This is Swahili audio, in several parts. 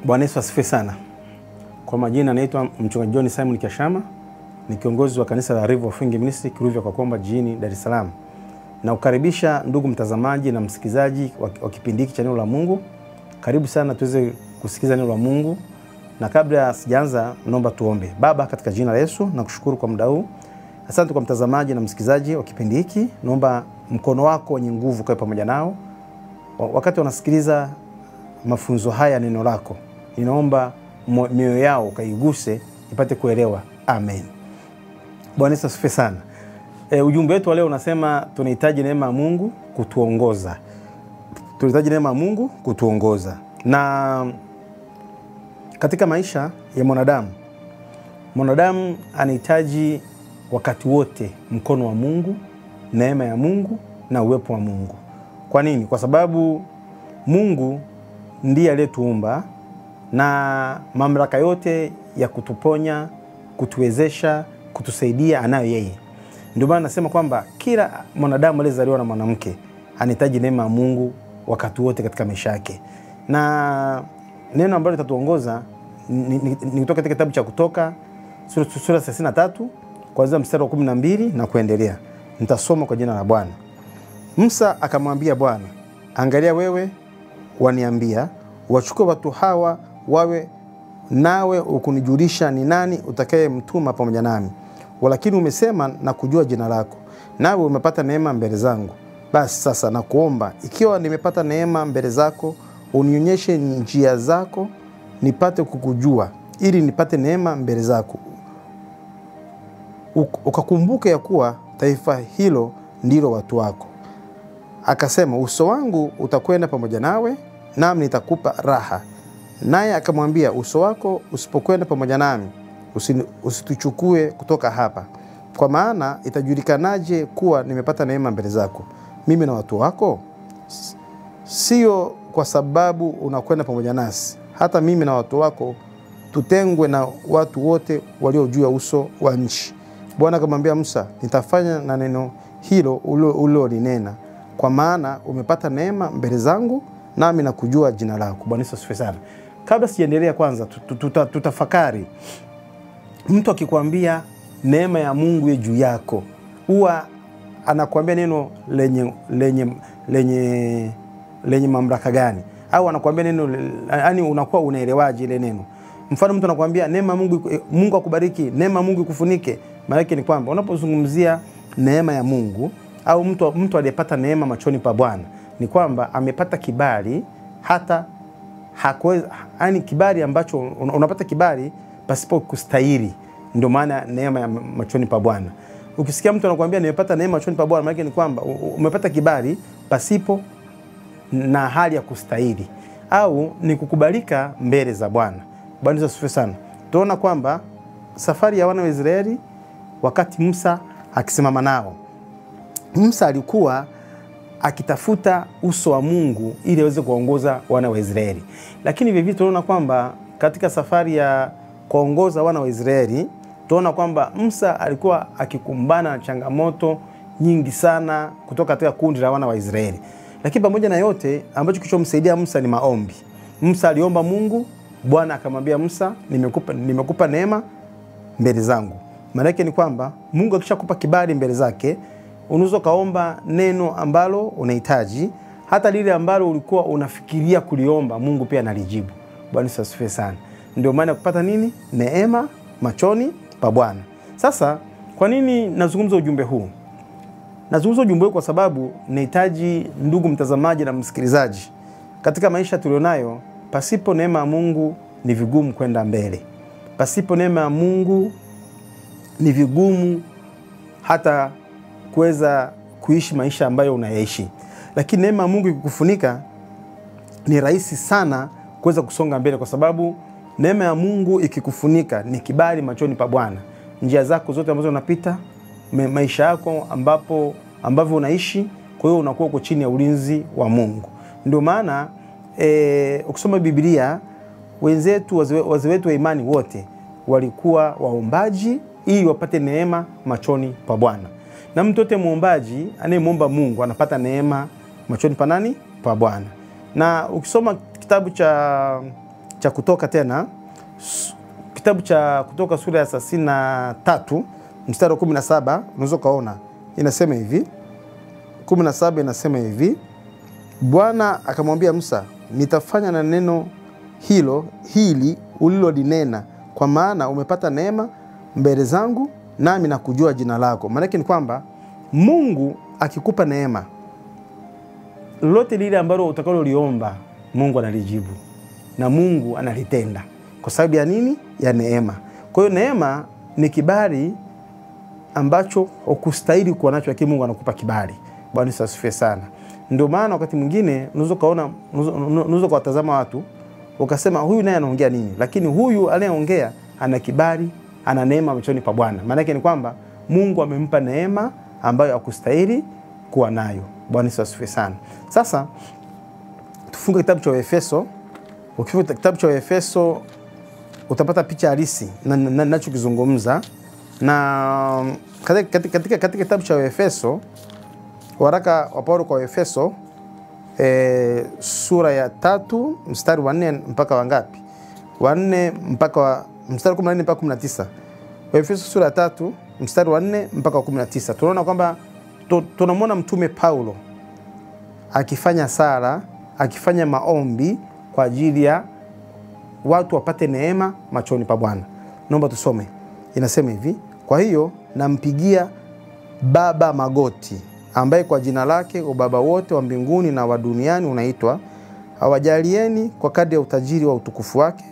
Bwana Yesu asifiwe sana. Kwa majina naitwa Mchungaji John Simon Kiashama, ni kiongozi wa kanisa la River of Faith Ministry Kiruvya kwa Komba jijini Dar es Salaam. Na ukaribisha ndugu mtazamaji na msikizaji wa kipindi hiki cha neno la Mungu. Karibu sana tuweze kusikiza neno la Mungu. Na kabla sijaanza naomba tuombe. Baba, katika jina la Yesu nakushukuru kwa muda huu. Asante kwa mtazamaji na msikizaji wa kipindi hiki. Naomba mkono wako wenye nguvu ukae pamoja nao wakati wanasikiliza mafunzo haya neno lako. Ninaomba mioyo yao kaiguse ipate kuelewa. Amen. Bwana Yesu asifiwe sana. Ujumbe wetu leo unasema tunahitaji neema ya Mungu kutuongoza. Tunahitaji neema ya Mungu kutuongoza. Na katika maisha ya mwanadamu anahitaji wakati wote mkono wa Mungu, neema ya Mungu na uwepo wa Mungu. Kwa nini? Kwa sababu Mungu ndiye aliyetuumba na mamlaka yote ya kutuponya, kutuwezesha, kutusaidia anayo yeye. Ndio maana nasema kwamba kila mwanadamu aliyezaliwa na mwanamke anahitaji neema ya Mungu wakati wote katika maisha yake. Na neno ambalo litatuongoza ni kutoka katika kitabu cha Kutoka sura 33 kuanzia mstari wa 12 na kuendelea. Nitasoma kwa jina la Bwana. Musa akamwambia Bwana, angalia wewe waniambia, wachukue watu hawa wawe nawe ukunijulisha ni nani utakayemtuma pamoja nami. Walakini umesema na kujua jina lako, nawe umepata neema mbele zangu. Basi sasa nakuomba, ikiwa nimepata neema mbele zako, unionyeshe njia zako nipate kukujua, ili nipate neema mbele zako. Ukakumbuke ya kuwa taifa hilo ndilo watu wako. Akasema, uso wangu utakwenda pamoja nawe, nami nitakupa raha. Naye akamwambia, uso wako usipokwenda pamoja nami, usituchukue kutoka hapa. Kwa maana itajulikanaje kuwa nimepata neema mbele zako, mimi na watu wako? Sio kwa sababu unakwenda pamoja nasi, hata mimi na watu wako tutengwe na watu wote walio juu ya uso wa nchi. Bwana akamwambia Musa, nitafanya na neno hilo ulilolinena, kwa maana umepata neema mbele zangu, nami nakujua jina lako. Bwana Yesu asifiwe sana. Kabla sijaendelea, kwanza tutafakari. Mtu akikwambia neema ya Mungu juu yako, huwa anakuambia neno lenye mamlaka gani? Au anakuambia neno, yani unakuwa unaelewaje ile neno? Mfano mtu anakuambia neema Mungu akubariki, neema Mungu ikufunike. Maana yake ni kwamba unapozungumzia neema ya Mungu au mtu aliyepata neema machoni pa Bwana, ni kwamba amepata kibali hata hakuweza, yani kibali ambacho unapata kibali pasipo kustahili. Ndio maana neema ya machoni pa Bwana. Ukisikia mtu anakuambia nimepata neema machoni pa Bwana, maana yake ni kwamba umepata kibali pasipo na hali ya kustahili, au ni kukubalika mbele za Bwana. Bwana asifiwe sana. Tunaona kwamba safari ya wana wa Israeli wakati Musa akisimama nao, Musa alikuwa akitafuta uso wa Mungu ili aweze kuongoza wana wa Israeli. Lakini vivyo tunaona kwamba katika safari ya kuongoza wana wa Israeli, tunaona kwamba Musa alikuwa akikumbana na changamoto nyingi sana kutoka katika kundi la wana wa Israeli. Lakini pamoja na yote, ambacho kilichomsaidia Musa ni maombi. Musa aliomba Mungu, Bwana akamwambia Musa, nimekupa neema mbele zangu. Maana yake ni kwamba Mungu akishakupa kibali mbele zake, unaweza kaomba neno ambalo unahitaji, hata lile ambalo ulikuwa unafikiria kuliomba, Mungu pia analijibu. Bwana asifiwe sana. Ndio maana kupata nini? Neema machoni pa Bwana. Sasa kwa nini nazungumza ujumbe huu? Nazungumza ujumbe huu kwa sababu nahitaji ndugu mtazamaji na msikilizaji, katika maisha tulionayo, pasipo neema ya Mungu ni vigumu kwenda mbele. Pasipo neema ya Mungu ni vigumu hata kuweza kuishi maisha ambayo unayaishi. Lakini neema ya Mungu ikikufunika ni rahisi sana kuweza kusonga mbele, kwa sababu neema ya Mungu ikikufunika ni kibali machoni pa Bwana. Njia zako zote ambazo unapita, maisha yako ambavyo unaishi, kwa hiyo unakuwa uko chini ya ulinzi wa Mungu. Ndio maana ukisoma Biblia, wenzetu wazee wetu wa imani wote walikuwa waombaji ili wapate neema machoni pa Bwana. Na mtu yote muombaji anayemuomba Mungu anapata neema machoni pa nani? Pa Bwana. Na ukisoma kitabu cha cha Kutoka tena, kitabu cha Kutoka sura ya 33 mstari wa 17, unaweza kaona inasema hivi. 17 inasema hivi: Bwana akamwambia Musa, nitafanya na neno hili ulilolinena, kwa maana umepata neema mbele zangu, nami nakujua jina lako. Maana yake ni kwamba Mungu akikupa neema, lolote lile ambalo utakaloliomba Mungu analijibu na Mungu analitenda. Kwa sababu ya nini? Ya neema. Kwa hiyo neema ni kibali ambacho ukustahili kuwa nacho, lakini Mungu anakupa kibali. Bwana Yesu asifiwe sana. Ndio maana wakati mwingine unaweza kuwatazama watu ukasema huyu naye anaongea nini, lakini huyu anayeongea ana kibali, ana neema machoni pa Bwana. Maana yake ni kwamba Mungu amempa neema ambayo hakustahili kuwa nayo. Bwana Yesu asifiwe sana. Sasa tufunge kitabu cha Efeso. Ukifunga kitabu cha Efeso utapata picha halisi na ninachokizungumza. Na katika kitabu cha Efeso, waraka wa Paulo kwa Efeso, sura ya 3 mstari wa 4 mpaka wangapi? Wa 4 mpaka mstari 14 mpaka 19. Efeso sura ya 3 mstari wa 4 mpaka 19. Tunaona kwamba tunamwona mtume Paulo akifanya sala, akifanya maombi kwa ajili ya watu wapate neema machoni pa Bwana. Naomba tusome. Inasema hivi: kwa hiyo nampigia Baba magoti, ambaye kwa jina lake ubaba wote wa mbinguni na wa duniani unaitwa, awajalieni kwa kadri ya utajiri wa utukufu wake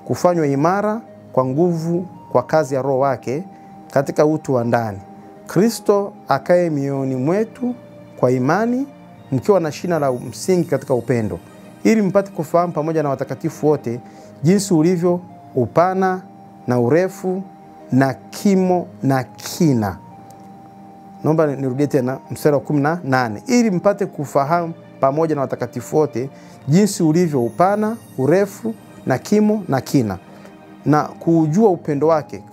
kufanywa imara kwa nguvu kwa kazi ya Roho wake katika utu wa ndani. Kristo akae mioyoni mwetu kwa imani, mkiwa na shina la msingi katika upendo, ili mpate kufahamu pamoja na watakatifu wote jinsi ulivyo upana na urefu na kimo na kina. Naomba nirudie tena mstari wa 18. Ili mpate kufahamu pamoja na watakatifu wote jinsi ulivyo upana, urefu na kimo na kina, na kuujua upendo wake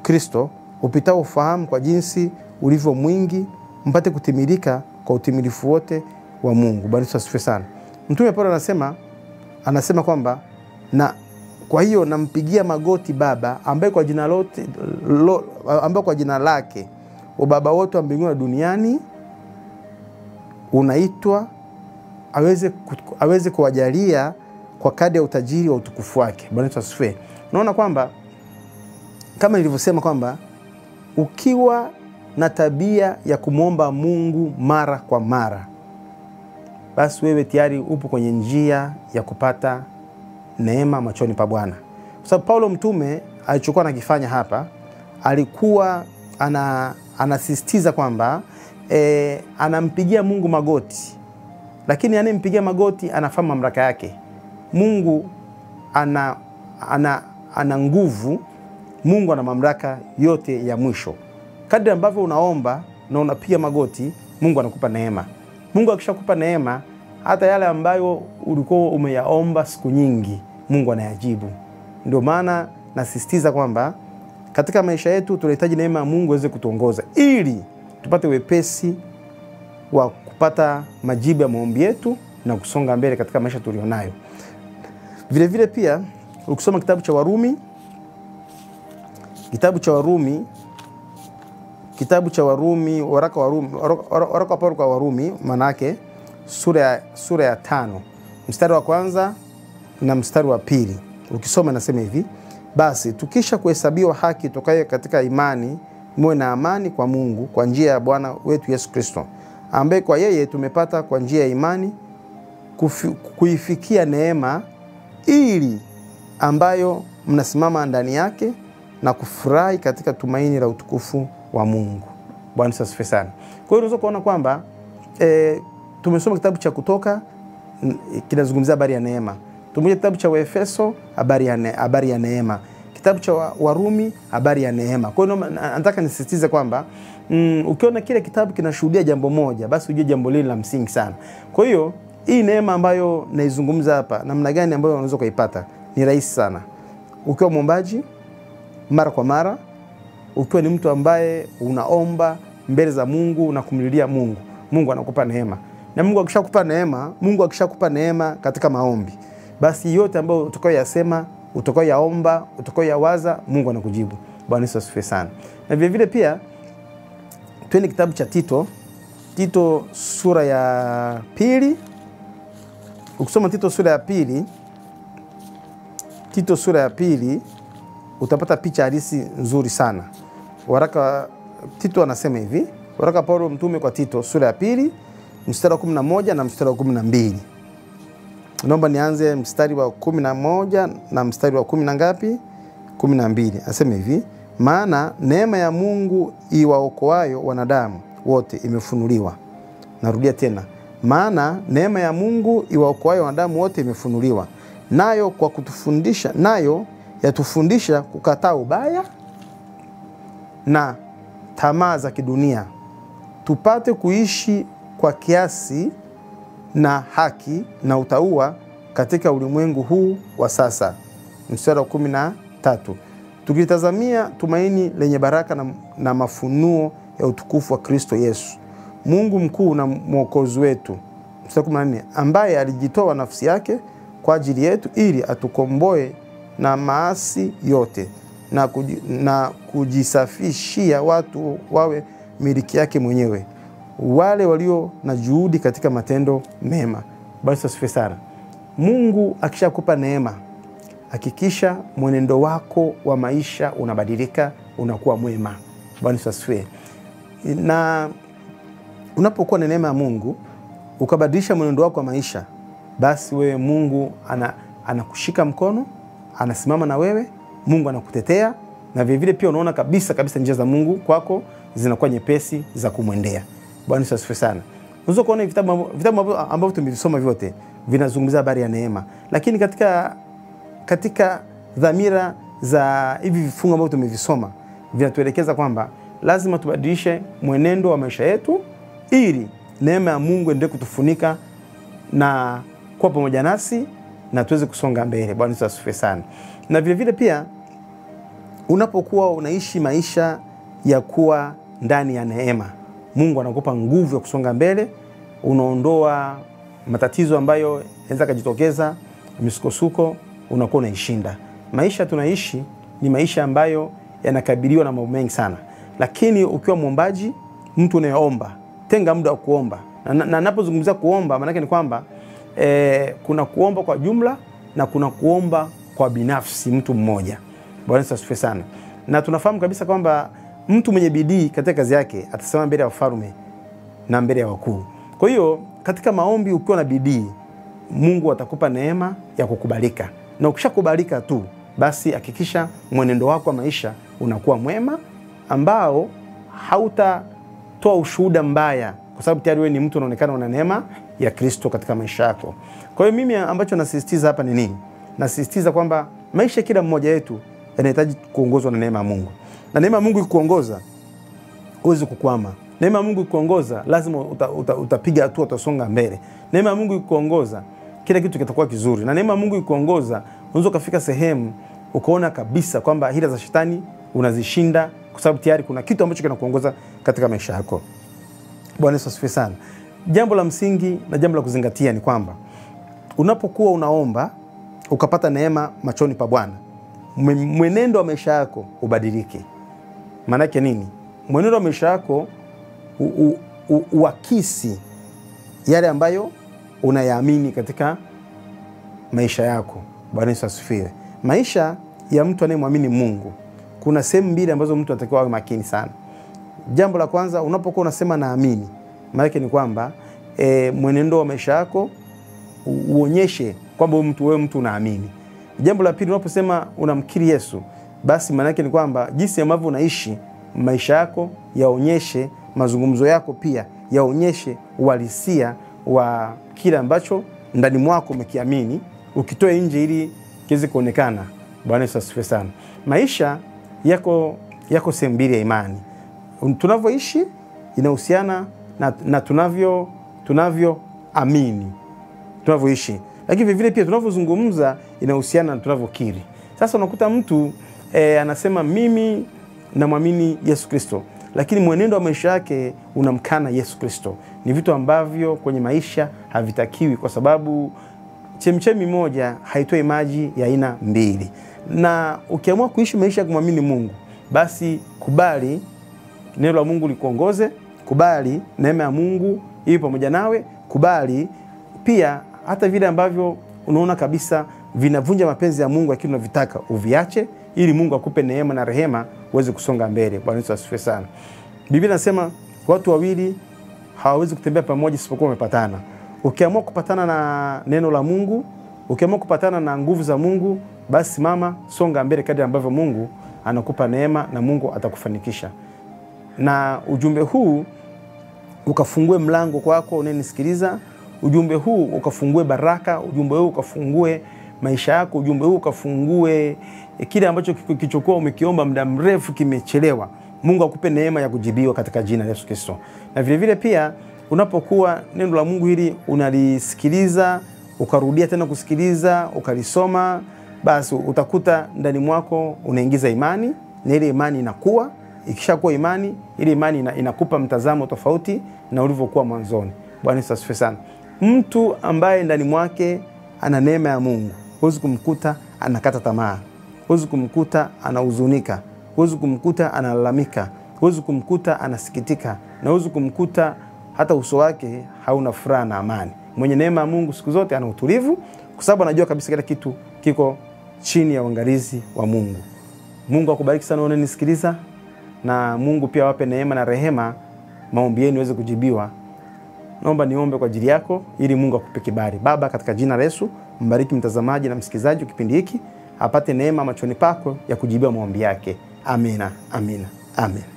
Kristo upitao ufahamu, kwa jinsi ulivyo mwingi, mpate kutimilika kwa utimilifu wote wa Mungu. Bwana Yesu asifiwe sana. Mtume Paulo anasema kwamba kwa hiyo nampigia magoti Baba, ambaye kwa jina lake ubaba wote wa mbinguni na duniani unaitwa, aweze kuwajalia kwa kadri ya utajiri wa utukufu wake. Bwana Yesu asifiwe. Unaona kwamba kama nilivyosema kwamba ukiwa na tabia ya kumwomba Mungu mara kwa mara, basi wewe tayari upo kwenye njia ya kupata neema machoni pa Bwana. Kwa sababu Paulo mtume alichokuwa anakifanya hapa, alikuwa anasisitiza kwamba anampigia Mungu magoti, lakini anempigia magoti anafahamu mamlaka yake. Mungu ana nguvu, Mungu ana mamlaka yote ya mwisho. Kadri ambavyo unaomba na unapiga magoti, Mungu anakupa neema. Mungu akishakupa neema, hata yale ambayo ulikuwa umeyaomba siku nyingi, Mungu anayajibu. Ndio maana nasisitiza kwamba katika maisha yetu tunahitaji neema ya Mungu iweze kutuongoza, ili tupate wepesi wa kupata majibu ya maombi yetu na kusonga mbele katika maisha tulionayo. Vile vile pia ukisoma kitabu cha Warumi, waraka wa Paulo kwa Warumi, manake sura ya 5 mstari wa 1 na mstari wa 2. Ukisoma nasema hivi: basi tukisha kuhesabiwa haki tokayo katika imani, muwe na amani kwa Mungu kwa njia ya Bwana wetu Yesu Kristo, ambaye kwa yeye tumepata kwa njia ya imani kuifikia neema, ili ambayo mnasimama ndani yake na kufurahi katika tumaini la utukufu wa Mungu. Bwana asifiwe sana. Kwa hiyo unaweza kuona kwamba tumesoma kitabu cha Kutoka, kinazungumzia habari ya neema. Tumekuja kitabu cha Efeso, habari ya neema. Kitabu cha Warumi, habari ya neema. Kwa hiyo nataka nisisitize kwamba ukiona kile kitabu kinashuhudia jambo moja, basi ujue jambo lile la msingi sana. Kwa hiyo hii neema ambayo naizungumza hapa, namna gani ambayo unaweza kuipata, ni rahisi sana. Ukiwa mwombaji mara kwa mara, ukiwa ni mtu ambaye unaomba mbele za Mungu na kumlilia Mungu, Mungu anakupa neema. Na Mungu akishakupa neema katika maombi, basi yote ambayo utakayoyasema, utakayoyaomba, utakayoyawaza, Mungu anakujibu. Bwana Yesu asifiwe sana. Na vile vile pia twende kitabu cha Tito sura ya 2. Ukisoma Tito sura ya pili utapata picha halisi nzuri sana. Waraka Tito anasema hivi, waraka Paulo mtume kwa Tito sura ya 2 mstari wa 11 na mstari wa 12. Naomba nianze mstari wa 11 na mstari wa 10 na ngapi? 12. Anasema hivi, maana neema ya Mungu iwaokoayo wanadamu wote imefunuliwa. Narudia tena, maana neema ya Mungu iwaokoayo wanadamu wote imefunuliwa, nayo kwa kutufundisha, nayo yatufundisha kukataa ubaya na tamaa za kidunia, tupate kuishi kwa kiasi na haki na utauwa katika ulimwengu huu wa sasa. Mstari wa 13, tukitazamia tumaini lenye baraka na mafunuo ya utukufu wa Kristo Yesu, Mungu mkuu na mwokozi wetu. Mstari wa 14, ambaye alijitoa nafsi yake kwa ajili yetu ili atukomboe na maasi yote na kujisafishia watu wawe miliki yake mwenyewe, wale walio na juhudi katika matendo mema. Basi asifiwe sana. Mungu akishakupa neema, hakikisha mwenendo wako wa maisha unabadilika, unakuwa mwema. Bwana asifiwe. Na unapokuwa na neema ya Mungu ukabadilisha mwenendo wako wa maisha, basi wewe Mungu anakushika mkono, anasimama na wewe, Mungu anakutetea, na vile vile pia unaona kabisa njia za Mungu kwako zinakuwa nyepesi za kumwendea. Bwana asifiwe sana. Unaweza kuona vitabu ambavyo tumevisoma vyote vinazungumzia habari ya neema, lakini katika dhamira za hivi vifungu ambavyo tumevisoma vinatuelekeza kwamba lazima tubadilishe mwenendo wa maisha yetu ili neema ya Mungu endelee kutufunika na kuwa pamoja nasi na tuweze kusonga mbele. Bwana asifiwe sana. Na vile vile pia unapokuwa unaishi maisha ya kuwa ndani ya neema, Mungu anakupa nguvu ya kusonga mbele, unaondoa matatizo ambayo yanaweza kujitokeza, misukosuko, unakuwa unaishinda. Maisha tunaishi ni maisha ambayo yanakabiliwa na mambo mengi sana. Lakini ukiwa muombaji, mtu unayeomba, tenga muda wa kuomba. Na ninapozungumzia kuomba, maana yake ni kwamba kuna kuomba kwa jumla na kuna kuomba kwa binafsi, mtu mmoja. Bwana asifiwe sana. Na tunafahamu kabisa kwamba mtu mwenye bidii katika kazi yake atasimama mbele ya wafalme na mbele ya wakuu. Kwa hiyo katika maombi ukiwa na bidii, Mungu atakupa neema ya kukubalika. Na ukishakubalika tu, basi hakikisha mwenendo wako wa maisha unakuwa mwema, ambao hautatoa ushuhuda mbaya, kwa sababu tayari wewe ni mtu unaonekana una neema ya Kristo katika maisha yako. Kwa hiyo mimi ambacho nasisitiza hapa ni nini? Nasisitiza kwamba maisha kila mmoja wetu yanahitaji kuongozwa na neema ya Mungu. Na neema ya Mungu ikikuongoza, huwezi kukwama. Neema ya Mungu ikikuongoza, lazima utapiga hatua, utasonga mbele. Neema ya Mungu ikikuongoza, kila kitu kitakuwa kizuri. Na neema ya Mungu ikikuongoza, unaweza kufika sehemu ukaona kabisa kwamba hila za shetani unazishinda, kwa sababu tayari kuna kitu ambacho kinakuongoza katika maisha yako. Bwana Yesu asifiwe sana. Jambo la msingi na jambo la kuzingatia ni kwamba unapokuwa unaomba ukapata neema machoni pa Bwana, mwenendo wa maisha yako ubadilike. Maana yake nini? Mwenendo wa maisha yako uakisi yale ambayo unayaamini katika maisha yako. Bwana Yesu asifiwe. Maisha ya mtu anayemwamini Mungu, kuna sehemu mbili ambazo mtu anatakiwa awe makini sana. Jambo la kwanza, unapokuwa unasema naamini, maana yake ni kwamba mwenendo wa maisha yako uonyeshe kwamba wewe mtu unaamini. Jambo la pili, unaposema unamkiri Yesu, basi maana yake ni kwamba jinsi ambavyo unaishi maisha yako yaonyeshe, mazungumzo yako pia yaonyeshe uhalisia wa kile ambacho ndani mwako umekiamini, ukitoe nje ili kiweze kuonekana. Bwana Yesu asifiwe sana. Maisha yako sehemu mbili ya imani. Tunavyoishi inahusiana na tunavyoamini, tunavyoishi. Lakini vile pia tunavyozungumza inahusiana na tunavyokiri. Sasa unakuta mtu anasema mimi namwamini Yesu Kristo, lakini mwenendo wa maisha yake unamkana Yesu Kristo. Ni vitu ambavyo kwenye maisha havitakiwi, kwa sababu chemchemi moja haitoi maji ya aina mbili. Na ukiamua kuishi maisha ya kumwamini Mungu, basi kubali neno la Mungu likuongoze, kubali neema ya Mungu iwe pamoja nawe, kubali pia hata vile ambavyo unaona kabisa vinavunja mapenzi ya Mungu lakini unavitaka uviache, ili Mungu akupe neema na rehema uweze kusonga mbele. Bwana Yesu asifiwe sana. Biblia inasema watu wawili hawawezi kutembea pamoja isipokuwa wamepatana. Ukiamua kupatana na neno la Mungu, ukiamua kupatana na nguvu za Mungu, basi simama, songa mbele kadri ambavyo Mungu anakupa neema na Mungu atakufanikisha. Na ujumbe huu ukafungue mlango kwako unanisikiliza, ujumbe huu ukafungue baraka, ujumbe huu ukafungue maisha yako, ujumbe huu ukafungue kile ambacho kichokuwa umekiomba muda mrefu kimechelewa. Mungu akupe neema ya kujibiwa katika jina la Yesu Kristo. Na vile vile pia unapokuwa neno la Mungu hili unalisikiliza, ukarudia tena kusikiliza, ukalisoma, basi utakuta ndani mwako unaingiza imani, na ile imani inakuwa, ikishakuwa imani, ile imani inakupa mtazamo tofauti na ulivyokuwa mwanzoni. Bwana Yesu asifiwe sana. Mtu ambaye ndani mwake ana neema ya Mungu, huwezi kumkuta anakata tamaa, huwezi kumkuta anahuzunika, huwezi kumkuta analalamika, huwezi kumkuta anasikitika, na huwezi kumkuta hata uso wake hauna furaha na amani. Mwenye neema ya Mungu siku zote ana utulivu, kwa sababu anajua kabisa kila kitu kiko chini ya uangalizi wa Mungu. Mungu akubariki sana unanisikiliza, na Mungu pia wape neema na rehema, maombi yenu yaweze kujibiwa. Naomba niombe kwa ajili yako ili Mungu akupe kibali. Baba, katika jina la Yesu, mbariki mtazamaji na msikizaji wa kipindi hiki, apate neema machoni pako ya kujibiwa maombi yake. Amina, amina, amen.